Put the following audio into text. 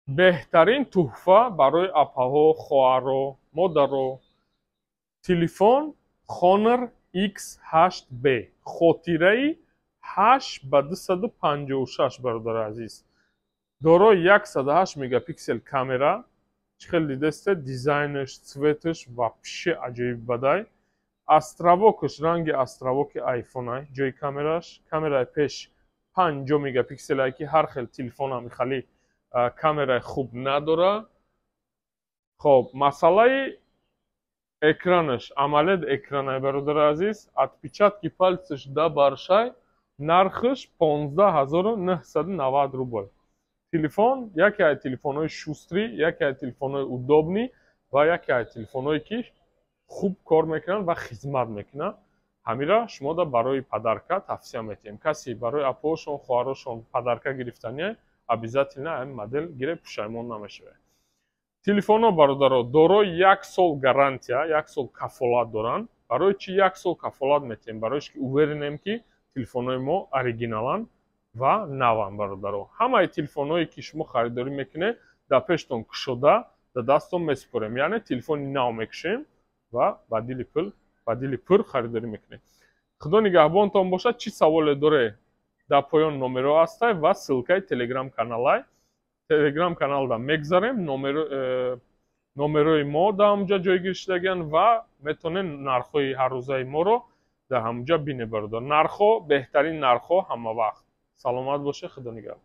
беҳтарин тӯҳфа барои апаҳо, хоҳаро, модаро. Телефон Honor X8B. Хотираи 8/256 бародари азиз. Дорои 108 мегапиксел камера. Чӣ хел дидасте? Дизайнаш, цветаш вообще аҷоиб бадай. Островокаш ранги островоки айфонай ҷои камераш. Камераи пеш 50 мегапикселае ки ҳар хел телефонам хали камераи хуб надора. хоб масъалаи экранаш амалед экранай бародари азиз. Отпечатки пальцаш да баршай. Нархаш 15990 рубл. Телефон яке аз телефонҳои шустри, яке аз телефонҳои удобни ва яке аз телефонҳое ки хуб кор мекунанд ва хизмат мекунанд. Ҳамира шумо да барои падарка тавсия метиҳем. Касе барои апоҳошон, хоҳарошон падарка гирифтания обязательно ҳамин модел гиреб, пушаймон намешавед. Телефонҳо бародаро дорои 1 сол гарантия, 1 сол кафолат доранд. Барои чӣ 1 сол кафолат метиҳем? Барои ки уверенем ки телефонҳои мо оригиналанд ва наван бародаро. Ҳамаи телефонҳое ки шумо харидорӣ мекунед дар пештон кушода дар дастон месупорем. Яъне телефони нав мекушем ва ба дили пур харидорӣ мекунем. Худо нигаҳбонтон бошад. Чӣ саволе доре? Дар поён номеро ҳастай ва ссилкаи телеграм каналай. Телеграм каналда мегзарем. номерои мо дар ҳамҷа ҷойгир шудагиянд ва метавонед нархҳои ҳаррӯзаи моро дар ҳамҷа бинед бародар. Нархҳо беҳтарин нархҳо ҳама вақт. саломат бошед. Худо нигаҳбон.